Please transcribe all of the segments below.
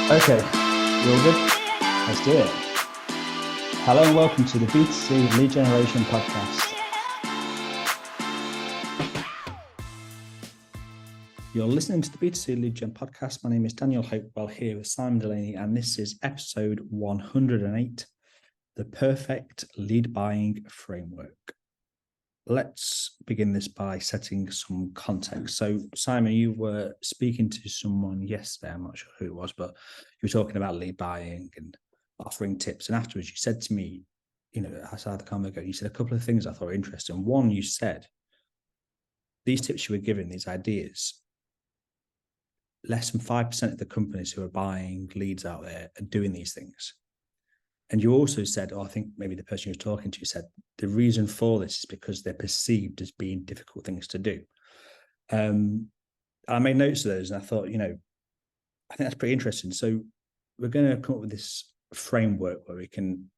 Okay, you all good? Let's do it. Hello and welcome to the B2C Lead Generation Podcast. You're listening to the B2C Lead Gen Podcast. My name is Daniel Hopewell here with Simon Delaney, and this is episode 108, the perfect lead buying framework. Let's begin this by setting some context. So, Simon, you were speaking to someone yesterday. I'm not sure who it was, but you were talking about lead buying and offering tips. And afterwards, you said to me, outside the convo, you said a couple of things I thought were interesting. One, you said these tips you were giving, these ideas, less than 5% of the companies who are buying leads out there are doing these things. And you also said, or I think maybe the person you were talking to said, the reason for this is because they're perceived as being difficult things to do. I made notes of those and I thought, I think that's pretty interesting. So we're going to come up with this framework where we can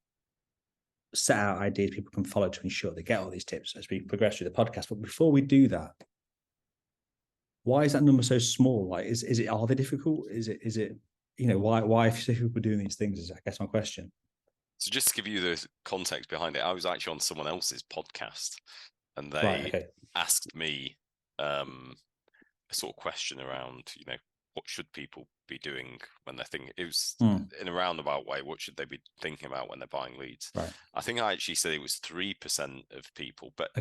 set out ideas people can follow to ensure they get all these tips as we progress through the podcast. But before we do that, why is that number so small? Like, are they difficult? Is it, why if people are doing these things is, I guess, my question. So just to give you the context behind it, I was actually on someone else's podcast and they asked me a sort of question around, what should people be doing when they're thinking, it was in a roundabout way, what should they be thinking about when they're buying leads? Right. I think I actually said it was 3% of people, but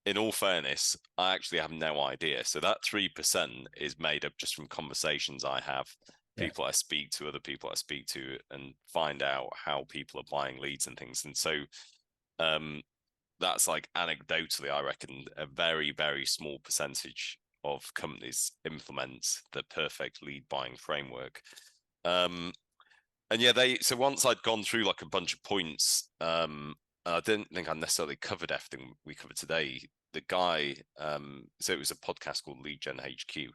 in all fairness, I actually have no idea. So that 3% is made up just from conversations I have, people I speak to, other people I speak to, and find out how people are buying leads and things. And so that's like anecdotally, I reckon a very, very small percentage of companies implement the perfect lead buying framework. And so once I'd gone through like a bunch of points, I didn't think I necessarily covered everything we covered today. The guy, so it was a podcast called Lead Gen HQ.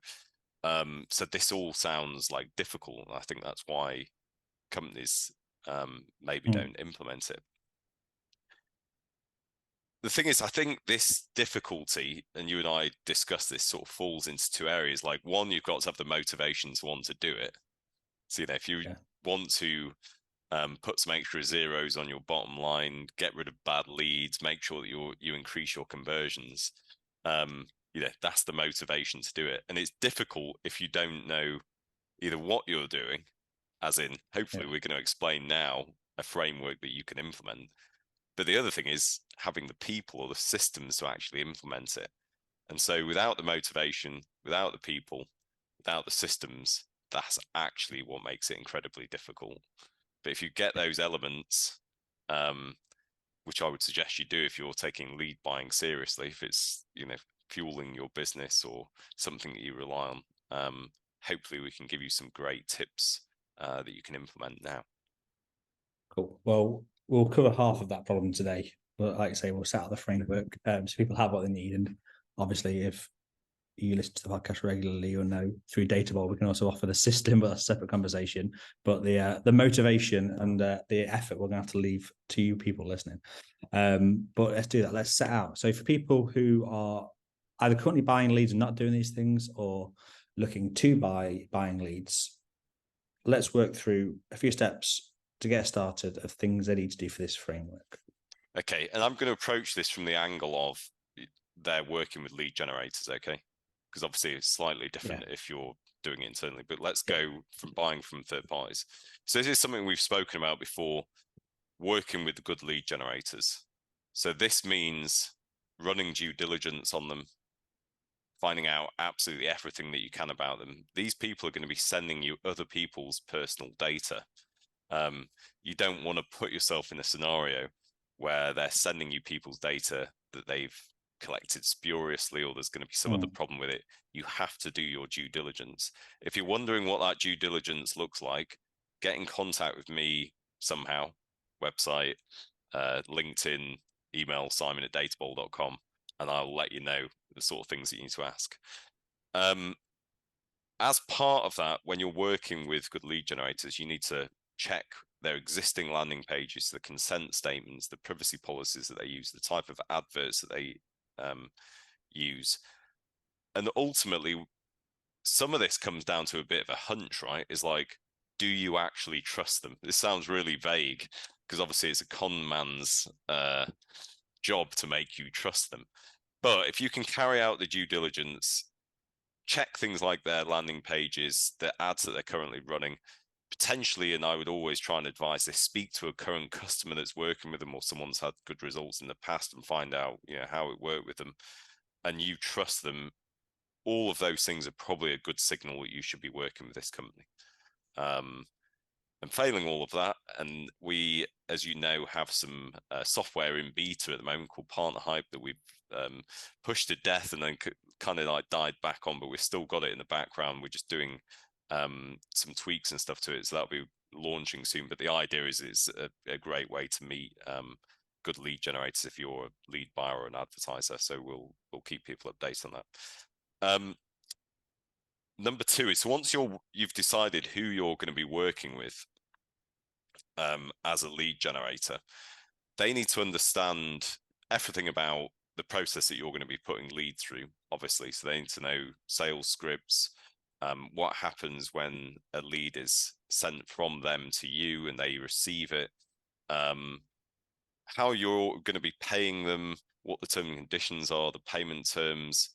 So this all sounds like difficult. I think that's why companies maybe don't implement it. The thing is, I think this difficulty, and you and I discussed this, sort of falls into two areas. Like, one, you've got to have the motivation to want to do it. So, if you want to put some extra zeros on your bottom line, get rid of bad leads, make sure that you increase your conversions, that's the motivation to do it. And it's difficult if you don't know either what you're doing, as in, hopefully we're going to explain now a framework that you can implement. But the other thing is having the people or the systems to actually implement it. And so without the motivation, without the people, without the systems, that's actually what makes it incredibly difficult. But if you get those elements, which I would suggest you do if you're taking lead buying seriously, if it's, fueling your business or something that you rely on, hopefully we can give you some great tips that you can implement now. Cool. Well, we'll cover half of that problem today, but like I say, we'll set out the framework so people have what they need. And obviously, if you listen to the podcast regularly, you'll know through Databall we can also offer the system, but that's a separate conversation. But the motivation and the effort we're going to have to leave to you people listening. But let's do that. Let's set out. So for people who are either currently buying leads and not doing these things, or looking to buying leads, let's work through a few steps to get started of things they need to do for this framework. Okay, and I'm going to approach this from the angle of they're working with lead generators, okay? Because obviously it's slightly different if you're doing it internally, but let's go from buying from third parties. So this is something we've spoken about before, working with good lead generators. So this means running due diligence on them, finding out absolutely everything that you can about them. These people are going to be sending you other people's personal data. You don't want to put yourself in a scenario where they're sending you people's data that they've collected spuriously, or there's going to be some other problem with it. You have to do your due diligence. If you're wondering what that due diligence looks like, get in contact with me somehow, website, LinkedIn, email simon@databall.com, and I'll let you know the sort of things that you need to ask. As part of that, when you're working with good lead generators, you need to check their existing landing pages, the consent statements, the privacy policies that they use, the type of adverts that they use. And ultimately, some of this comes down to a bit of a hunch, right? Is like, do you actually trust them? This sounds really vague because obviously it's a con man's job to make you trust them. But if you can carry out the due diligence, check things like their landing pages, the ads that they're currently running, potentially, and I would always try and advise this, speak to a current customer that's working with them or someone's had good results in the past and find out, how it worked with them, and you trust them. All of those things are probably a good signal that you should be working with this company. And failing all of that, and we, as you know, have some software in beta at the moment called Partner Hype that we've pushed to death and then kind of like died back on, but we've still got it in the background. We're just doing some tweaks and stuff to it, so that'll be launching soon. But the idea is it's a great way to meet good lead generators if you're a lead buyer or an advertiser. So we'll keep people updated on that. Number two is, so once you've decided who you're going to be working with as a lead generator, they need to understand everything about the process that you're going to be putting lead through, obviously. So they need to know sales scripts, what happens when a lead is sent from them to you and they receive it, how you're going to be paying them, what the terms and conditions are, the payment terms,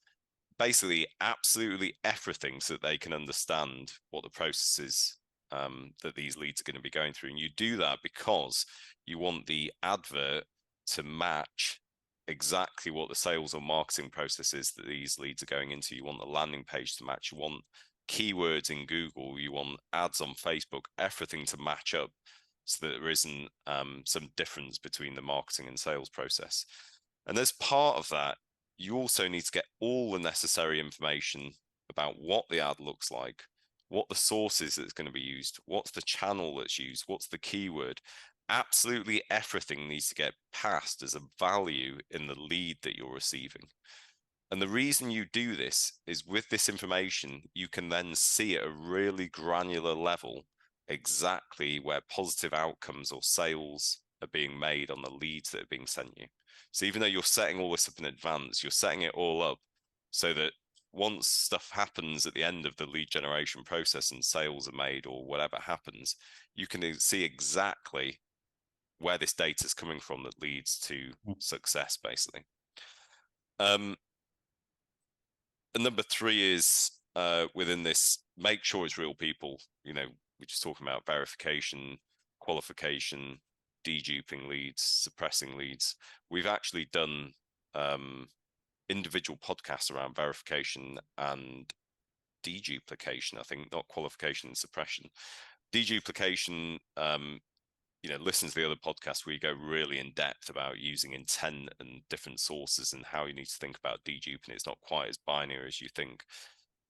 basically absolutely everything so that they can understand what the process is that these leads are going to be going through. And you do that because you want the advert to match exactly what the sales or marketing process is that these leads are going into. You want the landing page to match. You want keywords in Google. You want ads on Facebook, everything to match up so that there isn't some difference between the marketing and sales process. And as part of that, you also need to get all the necessary information about what the ad looks like, what the source is that's going to be used, what's the channel that's used, what's the keyword. Absolutely everything needs to get passed as a value in the lead that you're receiving. And the reason you do this is with this information, you can then see at a really granular level exactly where positive outcomes or sales are being made on the leads that are being sent you. So even though you're setting all this up in advance, you're setting it all up so that once stuff happens at the end of the lead generation process and sales are made or whatever happens, you can see exactly where this data is coming from that leads to success, basically. And number three is within this, make sure it's real people. We're just talking about verification, qualification, deduping leads, suppressing leads. We've actually done individual podcasts around verification and deduplication, I think, not qualification and suppression. Deduplication, listen to the other podcasts where you go really in depth about using intent and different sources and how you need to think about deduping. It's not quite as binary as you think.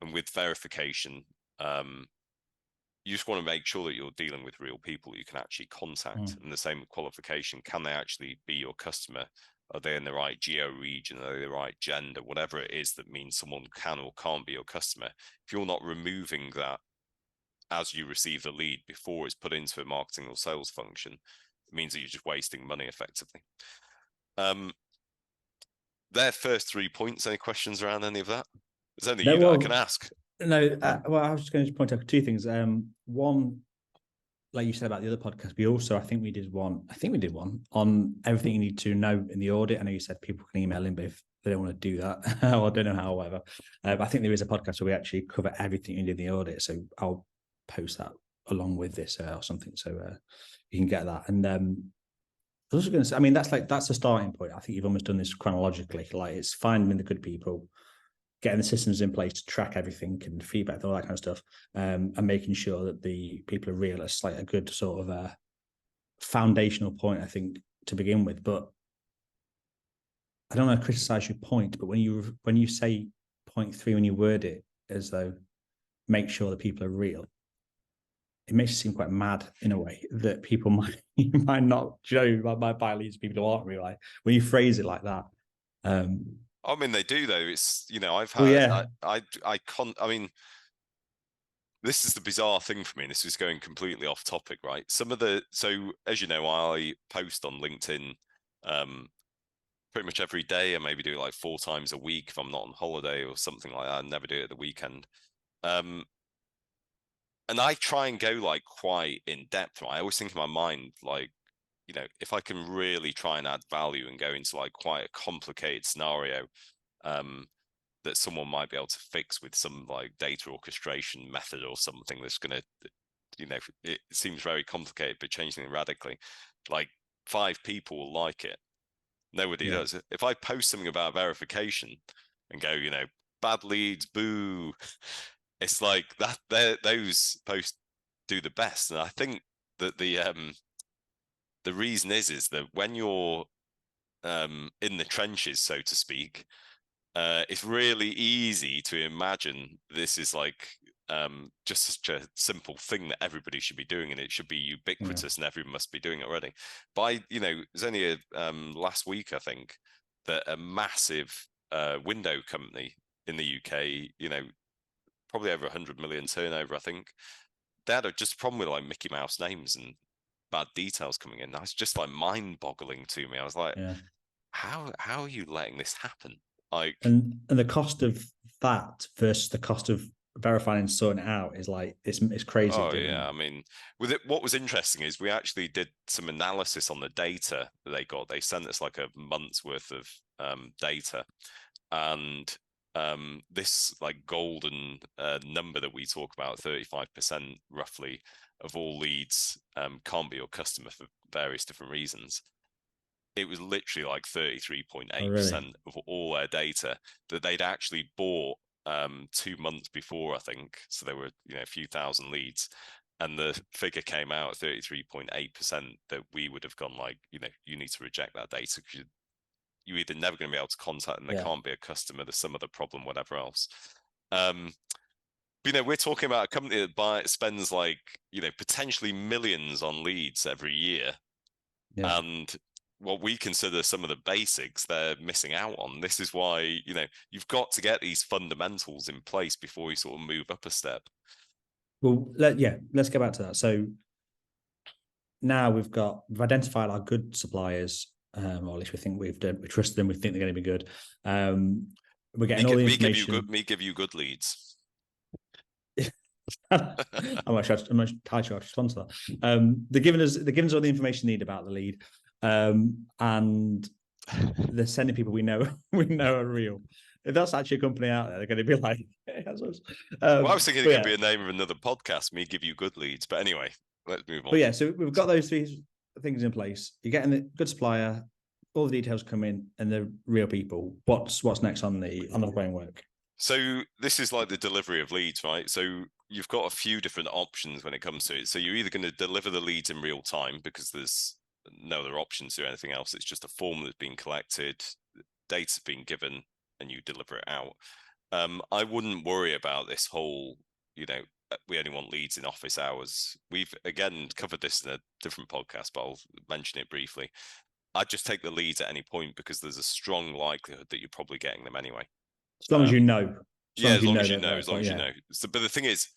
And with verification, you just want to make sure that you're dealing with real people you can actually contact. And the same with qualification. Can they actually be your customer? Are they in the right geo region? Are they the right gender? Whatever it is that means someone can or can't be your customer. If you're not removing that as you receive the lead before it's put into a marketing or sales function, it means that you're just wasting money effectively. Their first 3 points, any questions around any of that? There's only you that I can ask. No, well, I was just going to point out two things. One, like you said about the other podcast, we also, I think we did one on everything you need to know in the audit. I know you said people can email in, but if they don't want to do that, or I don't know how, whatever. I think there is a podcast where we actually cover everything you did in the audit. So I'll post that along with this or something, so you can get that. And I was also going to say, I mean, that's a starting point. I think you've almost done this chronologically. Like, it's finding the good people, getting the systems in place to track everything and feedback, all that kind of stuff, and making sure that the people are real. It's like a good sort of a foundational point, I think, to begin with. But I don't want to criticize your point, but when you say point 3, when you word it as though make sure that people are real, it makes it seem quite mad in a way that people might not might buy leads people who aren't real. Like, when you phrase it like that. I mean, they do though. It's, I've had, I mean, this is the bizarre thing for me. And this is going completely off topic, right? So as you know, I post on LinkedIn pretty much every day. I maybe do it like 4 times a week if I'm not on holiday or something like that. I never do it at the weekend. and I try and go like quite in depth. Right? I always think in my mind, like, if I can really try and add value and go into like quite a complicated scenario, that someone might be able to fix with some like data orchestration method or something that's going to, it seems very complicated, but changing it radically, like 5 people will like it. Nobody does. If I post something about verification and go, bad leads, boo, it's like that. Those posts do the best, and I think that the reason is that when you're in the trenches, so to speak, it's really easy to imagine this is like just such a simple thing that everybody should be doing, and it should be ubiquitous, and everyone must be doing it already. But it's only last week, I think, that a massive window company in the UK, probably over 100 million turnover, I think, they had just a problem with like Mickey Mouse names and bad details coming in. That's just like mind-boggling to me. I was like, how are you letting this happen? Like, and the cost of that versus the cost of verifying and sorting it out is like it's crazy. oh yeah, I mean, with it, what was interesting is we actually did some analysis on the data that they got. They sent us like a month's worth of data, and this like golden number that we talk about, 35% roughly of all leads can't be your customer for various different reasons. It was literally like 33.8% of all their data that they'd actually bought 2 months before, I think. So there were a few thousand leads, and the figure came out at 33.8% that we would have gone like, you need to reject that data because you're either never going to be able to contact them, they can't be a customer, there's some other problem, whatever else. But we're talking about a company that spends like potentially millions on leads every year, and what we consider some of the basics they're missing out on. This is why you've got to get these fundamentals in place before you sort of move up a step. Well, let's go back to that. So now we've identified our good suppliers, or at least we think we trust them, we think they're going to be good. We're getting all the information. Me give you good leads. I'm not sure how to respond to that. They're giving us all the information they need about the lead, and they're sending people we know are real. If that's actually a company out there, they're going to be like, hey, that's us. Well, I was thinking it could be a name of another podcast, me give you good leads. But anyway, let's move on. But yeah, so we've got those 3 things in place. You're getting the good supplier, all the details come in, and the real people. What's next on the framework? So this is like the delivery of leads, right? So you've got a few different options when it comes to it. So you're either going to deliver the leads in real time because there's no other options to anything else. It's just a form that's being collected, data's being given, and you deliver it out. I wouldn't worry about this whole, we only want leads in office hours. We've again covered this in a different podcast, but I'll mention it briefly. I'd just take the leads at any point because there's a strong likelihood that you're probably getting them anyway. As long as you know. As long as you know. So, but the thing is,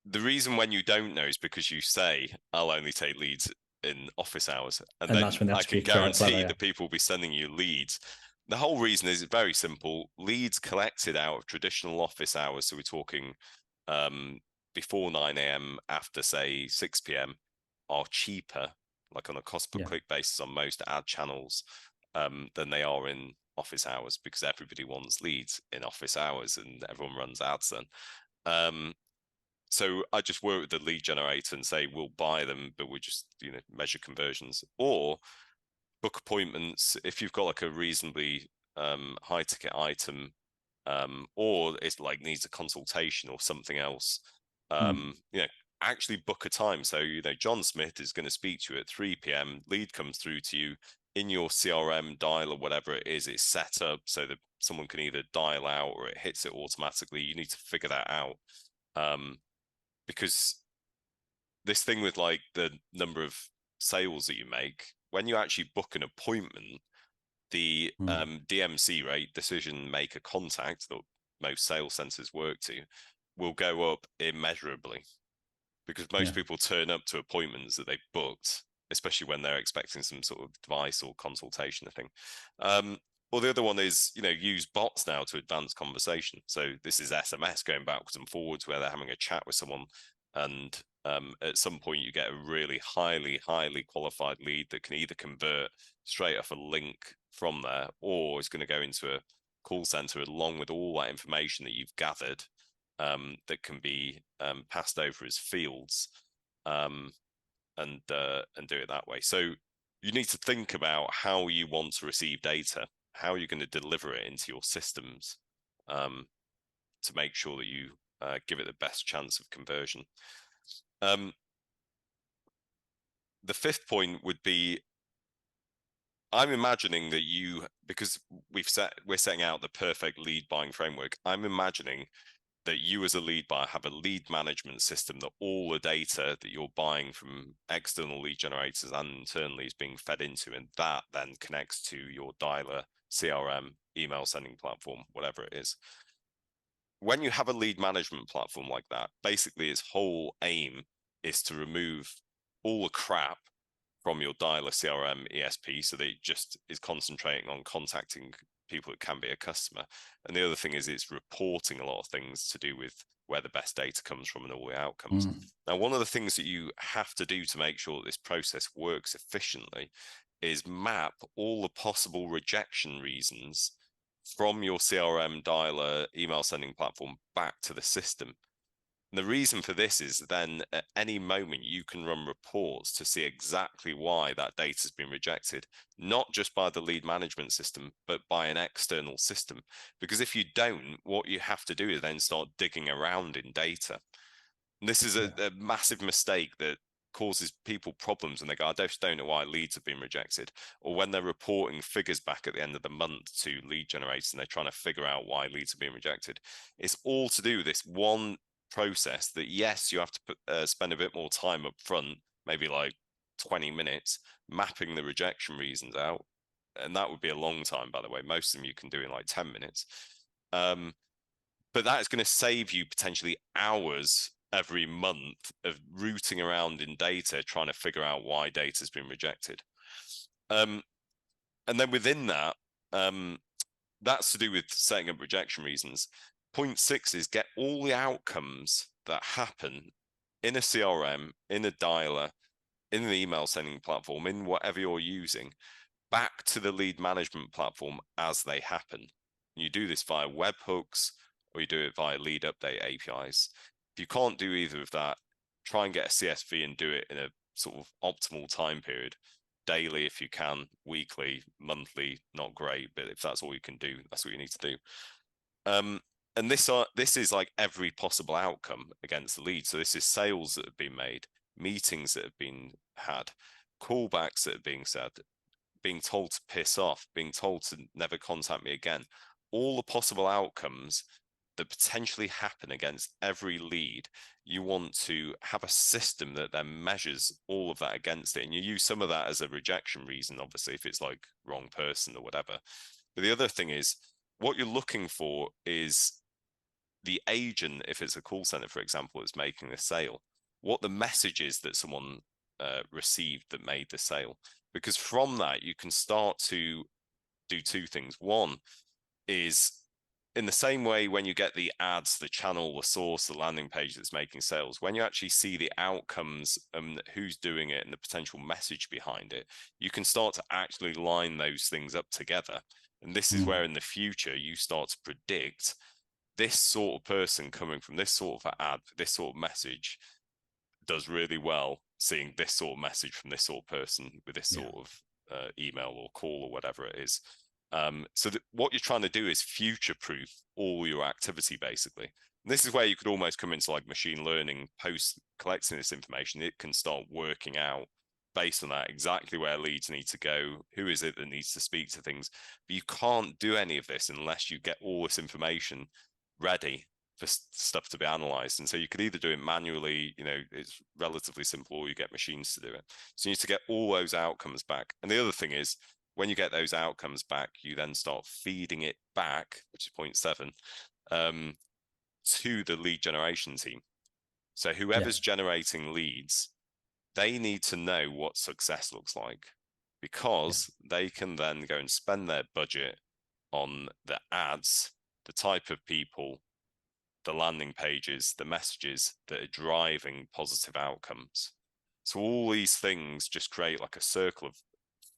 the reason when you don't know is because you say, I'll only take leads in office hours. And then that's when I can guarantee that people will be sending you leads. The whole reason is very simple. Leads collected out of traditional office hours, so we're talking before 9 a.m., after, say, 6 p.m., are cheaper, like on a cost per click basis on most ad channels, than they are in office hours, because everybody wants leads in office hours and everyone runs ads then. So I just work with the lead generator and say, we'll buy them, but we just, measure conversions, or book appointments if you've got like a reasonably high ticket item, or it's like needs a consultation or something else. Actually book a time. So, John Smith is going to speak to you at 3 p.m. Lead comes through to you in your CRM dial or whatever it is. It's set up so that someone can either dial out or it hits it automatically. You need to figure that out. Because this thing with like the number of sales that you make, when you actually book an appointment, the DMC rate, decision maker contact, that most sales centers work to, will go up immeasurably, because most people turn up to appointments that they've booked, especially when they're expecting some sort of advice or consultation thing. Or the other one is, use bots now to advance conversation. So this is SMS going backwards and forwards where they're having a chat with someone. and at some point you get a really highly qualified lead that can either convert straight off a link from there, or is going to go into a call center along with all that information that you've gathered, that can be passed over as fields, and do it that way. So you need to think about how you want to receive data, how you're going to deliver it into your systems, to make sure that you give it the best chance of conversion. The fifth point would be, I'm imagining that because we're setting out the perfect lead buying framework, I'm imagining that you as a lead buyer have a lead management system that all the data that you're buying from external lead generators and internally is being fed into, and that then connects to your dialer, CRM, email sending platform, whatever it is. When you have a lead management platform like that, basically its whole aim is to remove all the crap from your dialer, CRM, ESP, so that it just is concentrating on contacting people that can be a customer. And the other thing is it's reporting a lot of things to do with where the best data comes from and all the outcomes. Now, one of the things that you have to do to make sure that this process works efficiently is map all the possible rejection reasons from your CRM, dialer, email sending platform back to the system. And the reason for this is then at any moment you can run reports to see exactly why that data has been rejected, not just by the lead management system, but by an external system. Because if you don't, what you have to do is then start digging around in data. And this is a massive mistake that causes people problems, and they go, I just don't know why leads have been rejected. Or when they're reporting figures back at the end of the month to lead generators and they're trying to figure out why leads have been rejected, it's all to do with this one process that, yes, you have to spend a bit more time up front, maybe like 20 minutes, mapping the rejection reasons out. And that would be a long time, by the way. Most of them you can do in like 10 minutes. But that is going to save you potentially hours every month of rooting around in data, trying to figure out why data has been rejected. And then within that, that's to do with setting up rejection reasons. Point 6 is get all the outcomes that happen in a CRM, in a dialer, in an email sending platform, in whatever you're using, back to the lead management platform as they happen. You do this via webhooks, or you do it via lead update APIs. If you can't do either of that, try and get a CSV and do it in a sort of optimal time period. Daily if you can, weekly, monthly, not great, but if that's all you can do, that's what you need to do. And this is like every possible outcome against the lead. So this is sales that have been made, meetings that have been had, callbacks that are being said, being told to piss off, being told to never contact me again. All the possible outcomes that potentially happen against every lead, you want to have a system that then measures all of that against it. And you use some of that as a rejection reason, obviously, if it's like wrong person or whatever. But the other thing is, what you're looking for is the agent, if it's a call center, for example, that's making the sale, what the message is that someone received that made the sale. Because from that, you can start to do two things. One is, in the same way when you get the ads, the channel, the source, the landing page that's making sales, when you actually see the outcomes and who's doing it and the potential message behind it, you can start to actually line those things up together. And this is where in the future you start to predict this sort of person coming from this sort of ad, this sort of message does really well seeing this sort of message from this sort of person with this sort of email or call or whatever it is. So what you're trying to do is future-proof all your activity, basically. And this is where you could almost come into like machine learning post collecting this information. It can start working out based on that exactly where leads need to go, who is it that needs to speak to things. But you can't do any of this unless you get all this information ready for stuff to be analyzed. And so you could either do it manually, it's relatively simple, or you get machines to do it. So you need to get all those outcomes back. And the other thing is, when you get those outcomes back, you then start feeding it back, which is point 7, to the lead generation team. So whoever's generating leads, they need to know what success looks like, because they can then go and spend their budget on the ads, the type of people, the landing pages, the messages that are driving positive outcomes. So all these things just create like a circle of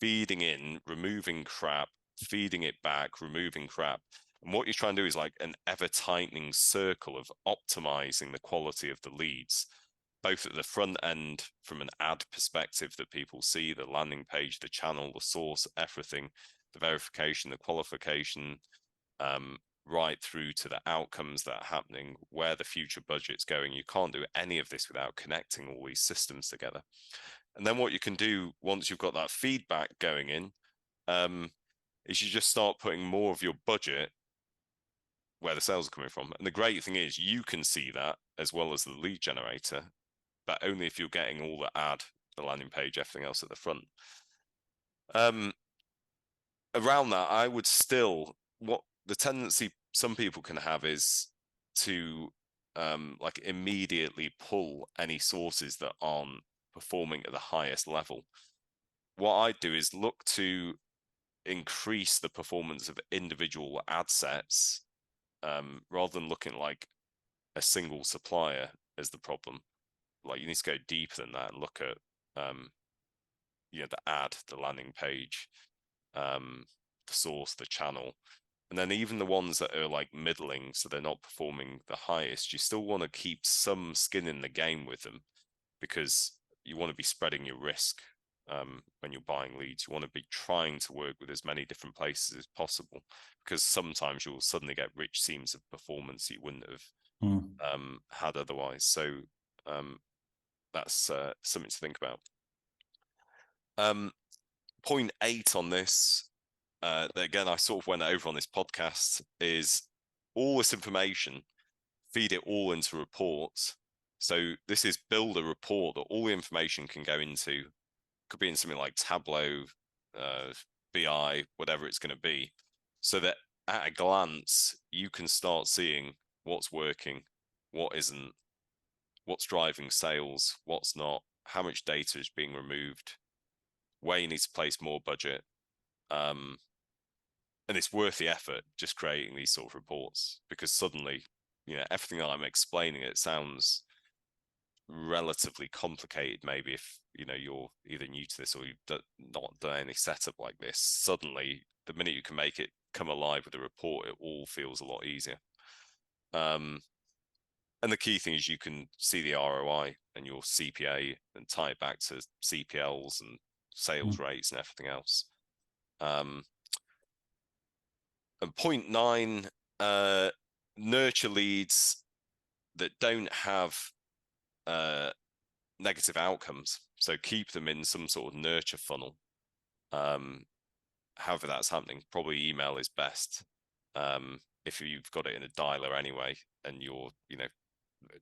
feeding in, removing crap, feeding it back, removing crap. And what you're trying to do is like an ever tightening circle of optimizing the quality of the leads, both at the front end from an ad perspective that people see, the landing page, the channel, the source, everything, the verification, the qualification, right through to the outcomes that are happening, where the future budget's going. You can't do any of this without connecting all these systems together. And then what you can do once you've got that feedback going in, is you just start putting more of your budget where the sales are coming from. And the great thing is you can see that as well as the lead generator, but only if you're getting all the ad, the landing page, everything else at the front. Around that, I would still, what the tendency some people can have is to like immediately pull any sources that aren't performing at the highest level. What I do is look to increase the performance of individual ad sets, rather than looking like a single supplier as the problem. Like you need to go deeper than that and look at the ad, the landing page, the source, the channel, and then even the ones that are like middling, so they're not performing the highest, you still want to keep some skin in the game with them, because you want to be spreading your risk. When you're buying leads, you want to be trying to work with as many different places as possible, because sometimes you'll suddenly get rich seams of performance you wouldn't have had otherwise. So that's something to think about. Point 8 on this, that again I sort of went over on this podcast, is all this information, feed it all into reports. So this is build a report that all the information can go into. Could be in something like Tableau, BI, whatever it's going to be, so that at a glance you can start seeing what's working, what isn't, what's driving sales, what's not, how much data is being removed, where you need to place more budget. And it's worth the effort just creating these sort of reports, because suddenly, everything that I'm explaining, it sounds relatively complicated maybe if you're either new to this or you've not done any setup like this. Suddenly, the minute you can make it come alive with a report, it all feels a lot easier. And the key thing is you can see the ROI and your CPA and tie it back to CPLs and sales rates and everything else. And point 9, nurture leads that don't have negative outcomes. So keep them in some sort of nurture funnel. However that's happening, probably email is best. If you've got it in a dialer anyway, and you're,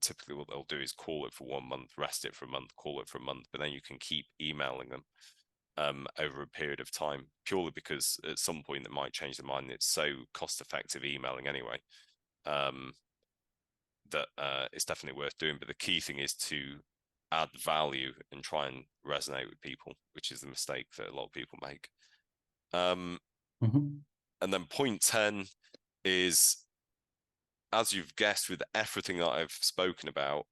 typically what they'll do is call it for 1 month, rest it for a month, call it for a month, but then you can keep emailing them over a period of time, purely because at some point they might change their mind. It's so cost effective emailing anyway, that it's definitely worth doing. But the key thing is to add value and try and resonate with people, which is the mistake that a lot of people make. And then point 10 is, as you've guessed with everything that I've spoken about,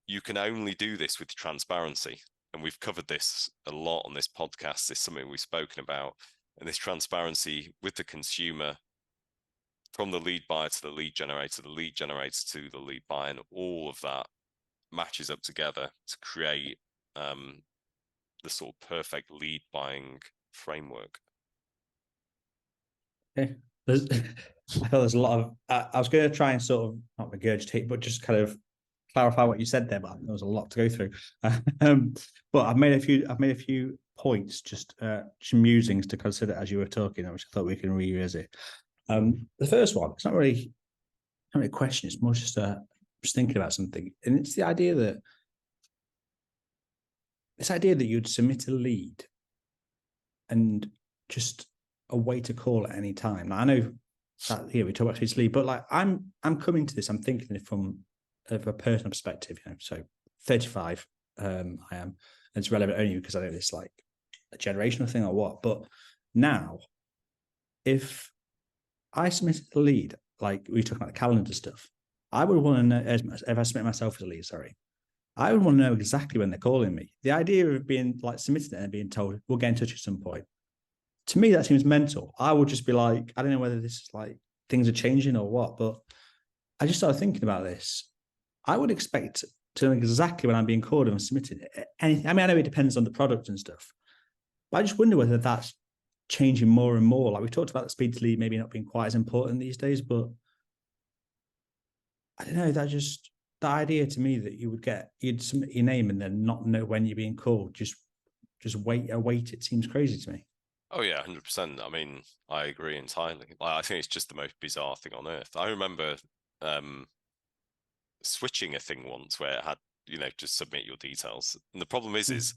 you can only do this with transparency. And we've covered this a lot on this podcast. It's something we've spoken about. And this transparency with the consumer, from the lead buyer to the lead generator to the lead buyer, and all of that matches up together to create the sort of perfect lead buying framework. Okay. I feel there's a lot of, I was going to try and sort of not regurgitate, but just kind of clarify what you said there, but there was a lot to go through. But I've made a few points, just musings to consider as you were talking, which I thought we can revisit. The first one, it's not really a question, it's more just thinking about something. And it's the idea that you'd submit a lead and just a way to call at any time. Now, I know that here we talk about this lead, but like I'm coming to this, I'm thinking from a personal perspective, so 35 I am, and it's relevant only because I know this like a generational thing or what. But now, if I submitted a lead, like we were talking about the calendar stuff, I would want to know, if I submit myself as a lead, sorry, I would want to know exactly when they're calling me. The idea of being like submitting it and being told, we'll get in touch at some point, to me, that seems mental. I would just be like, I don't know whether this is like things are changing or what, but I just started thinking about this. I would expect to know exactly when I'm being called and submitted anything. I mean, I know it depends on the product and stuff, but I just wonder whether that's changing more and more. Like we talked about the speed to lead maybe not being quite as important these days, but I don't know, the idea to me that you'd submit your name and then not know when you're being called, just await, it seems crazy to me. Oh yeah, 100%. I mean, I agree entirely. Like, I think it's just the most bizarre thing on earth. I remember switching a thing once where it had, just submit your details. And the problem is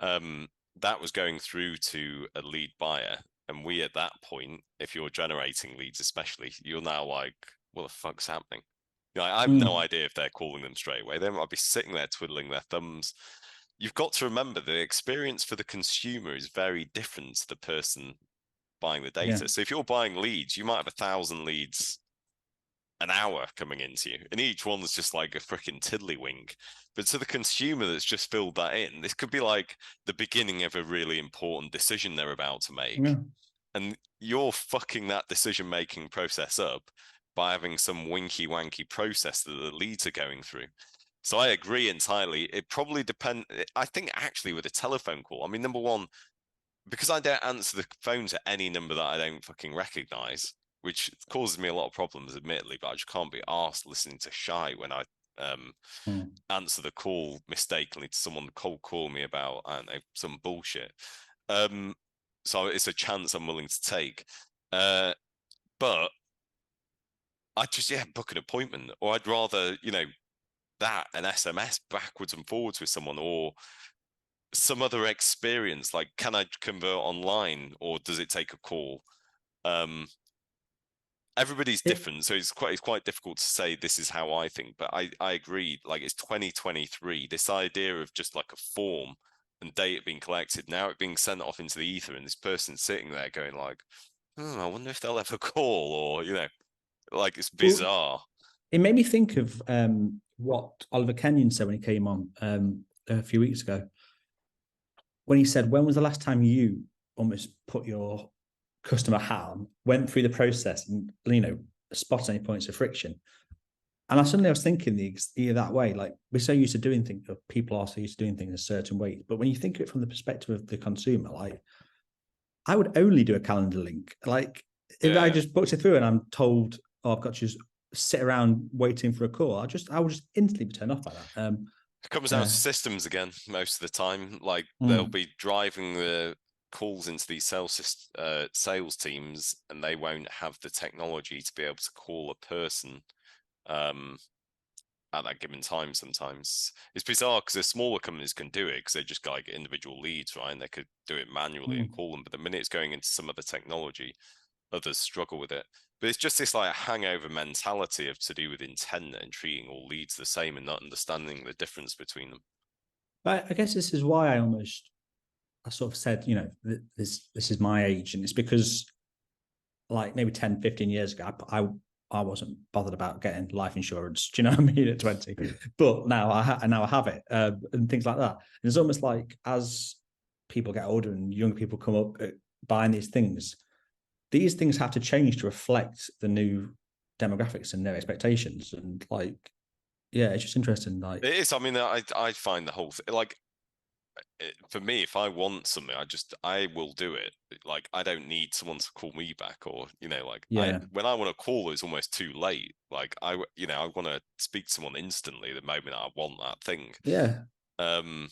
that was going through to a lead buyer. And we, at that point, if you're generating leads, especially, you're now like, what the fuck's happening? I have no idea if they're calling them straight away. They might be sitting there twiddling their thumbs. You've got to remember the experience for the consumer is very different to the person buying the data. Yeah. So if you're buying leads, you might have 1,000 leads an hour coming into you, and each one's just like a freaking tiddlywink. But to the consumer that's just filled that in, this could be like the beginning of a really important decision they're about to make. Yeah. And you're fucking that decision making process up by having some winky wanky process that the leads are going through. So I agree entirely. It probably depends. I think actually with a telephone call, I mean, number one, because I don't answer the phone to any number that I don't fucking recognize, which causes me a lot of problems, admittedly, but I just can't be arsed listening to shy when I answer the call mistakenly to someone cold call me about, I don't know, some bullshit. So it's a chance I'm willing to take. But I'd just, book an appointment, or I'd rather, that an SMS backwards and forwards with someone, or some other experience. Like, can I convert online, or does it take a call? Everybody's different, so it's quite difficult to say this is how I think. But I agree. Like, it's 2023. This idea of just like a form and data being collected, now it being sent off into the ether, and this person sitting there going like, I wonder if they'll ever call, or like, it's bizarre. Well, it made me think of what Oliver Kenyon said when he came on a few weeks ago, when he said, when was the last time you almost put your customer hat on, went through the process and, spot any points of friction? And I was thinking that way, like, we're so used to doing things, or people are so used to doing things a certain way. But when you think of it from the perspective of the consumer, like, I would only do a calendar link. Like, if I just booked it through and I'm told, oh, I've got to just sit around waiting for a call, I would just instantly be turned off by that. It comes down to systems again most of the time. Like, they'll be driving the calls into these sales teams, and they won't have the technology to be able to call a person at that given time. Sometimes it's bizarre because the smaller companies can do it because they just got like individual leads, right? And they could do it manually and call them. But the minute it's going into some other technology, others struggle with it. But it's just this like hangover mentality of to do with intent and treating all leads the same and not understanding the difference between them. But I guess this is why I sort of said, this is my age, and it's because, like, maybe 10, 15 years ago, I wasn't bothered about getting life insurance. Do you know what I mean? At 20, but now I have it, and things like that. And it's almost like as people get older and young people come up buying these things have to change to reflect the new demographics and their expectations. And like, yeah, it's just interesting. Like, it is. I mean, I find the whole thing, like, for me, if I want something, I will do it. Like, I don't need someone to call me back, or like, when I want to call, it's almost too late. Like, I want to speak to someone instantly the moment I want that thing. Yeah. And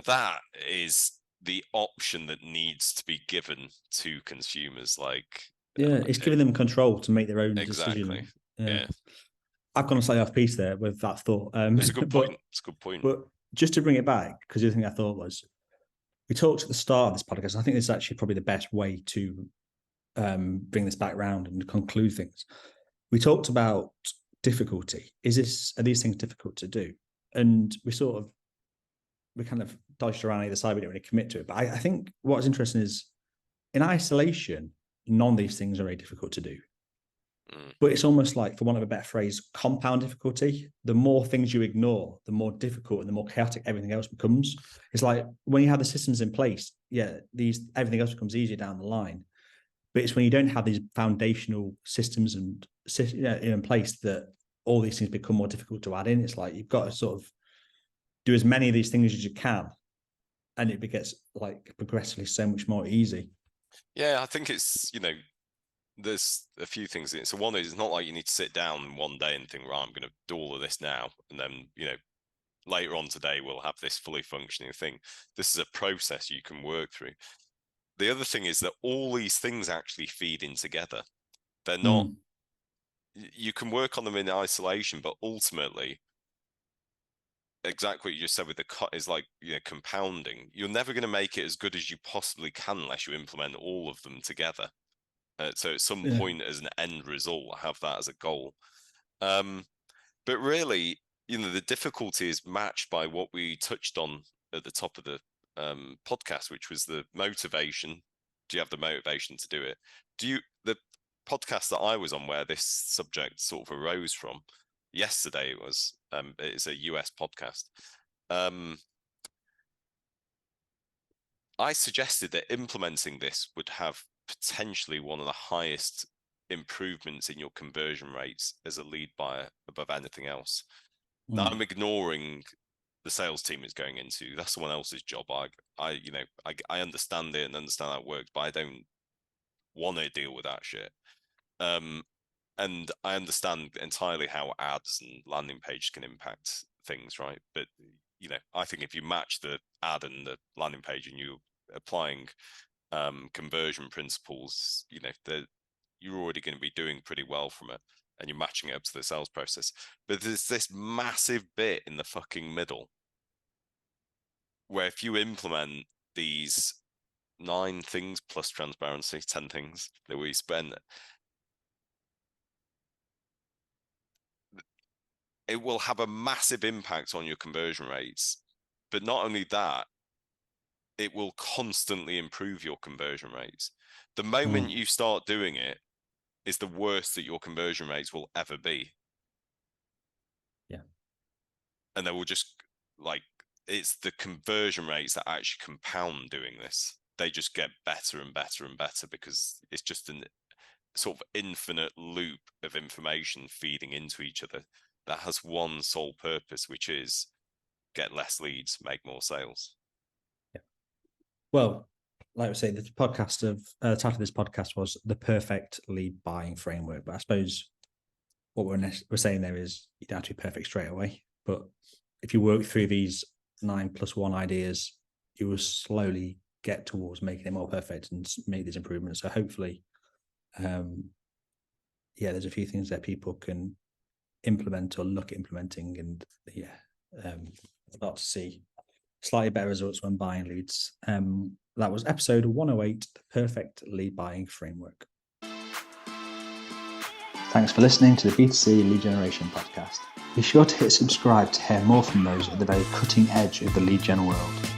that is the option that needs to be given to consumers. Like, it's giving them control to make their own exactly. decision. Yeah. I've gone slightly off piece there with that thought. It's a good point. It's a good point. But just to bring it back, because the other thing I thought was, we talked at the start of this podcast, I think this is actually probably the best way to bring this back round and conclude things. We talked about difficulty. Are these things difficult to do? And we kind of dodged around either side. We didn't really commit to it. But I think what's interesting is, in isolation, none of these things are very difficult to do. But it's almost like, for want of a better phrase, compound difficulty. The more things you ignore, the more difficult and the more chaotic everything else becomes. It's like when you have the systems in place, everything else becomes easier down the line. But it's when you don't have these foundational systems and in place that all these things become more difficult to add in. It's like you've got to sort of do as many of these things as you can, and it gets like progressively so much more easy. Yeah, I think it's, there's a few things in it. So one is, it's not like you need to sit down one day and think, right, I'm going to do all of this now, and then, later on today we'll have this fully functioning thing. This is a process you can work through. The other thing is that all these things actually feed in together. They're not, you can work on them in isolation, but ultimately, exactly what you just said with the cut is like, compounding. You're never going to make it as good as you possibly can unless you implement all of them together. So at some point, as an end result, have that as a goal. But really, the difficulty is matched by what we touched on at the top of the podcast, which was the motivation. Do you have the motivation to do it? The podcast that I was on where this subject sort of arose from yesterday, it was it's a US podcast. I suggested that implementing this would have potentially one of the highest improvements in your conversion rates as a lead buyer above anything else. Now I'm ignoring the sales team is going into. That's someone else's job. I understand it and understand how it works, but I don't want to deal with that shit. And I understand entirely how ads and landing pages can impact things, right? But I think if you match the ad and the landing page and you're applying conversion principles, you're already going to be doing pretty well from it, and you're matching it up to the sales process. But there's this massive bit in the fucking middle where if you implement these 9 things plus transparency, 10 things that we spend, it will have a massive impact on your conversion rates. But not only that, it will constantly improve your conversion rates. The moment you start doing it is the worst that your conversion rates will ever be. Yeah. And they will just it's the conversion rates that actually compound doing this. They just get better and better and better because it's just an sort of infinite loop of information feeding into each other that has one sole purpose, which is get less leads, make more sales. Yeah. Well, like I say, the title of this podcast was The Perfect Lead Buying Framework. But I suppose what we're saying there is you don't have to be perfect straight away. But if you work through these 9+1 ideas, you will slowly get towards making it more perfect and make these improvements. So hopefully, there's a few things that people can implement or look at implementing, and start to see slightly better results when buying leads. That was episode 108, The Perfect Lead Buying Framework. Thanks for listening to the B2C Lead Generation Podcast. Be sure to hit subscribe to hear more from those at the very cutting edge of the lead gen world.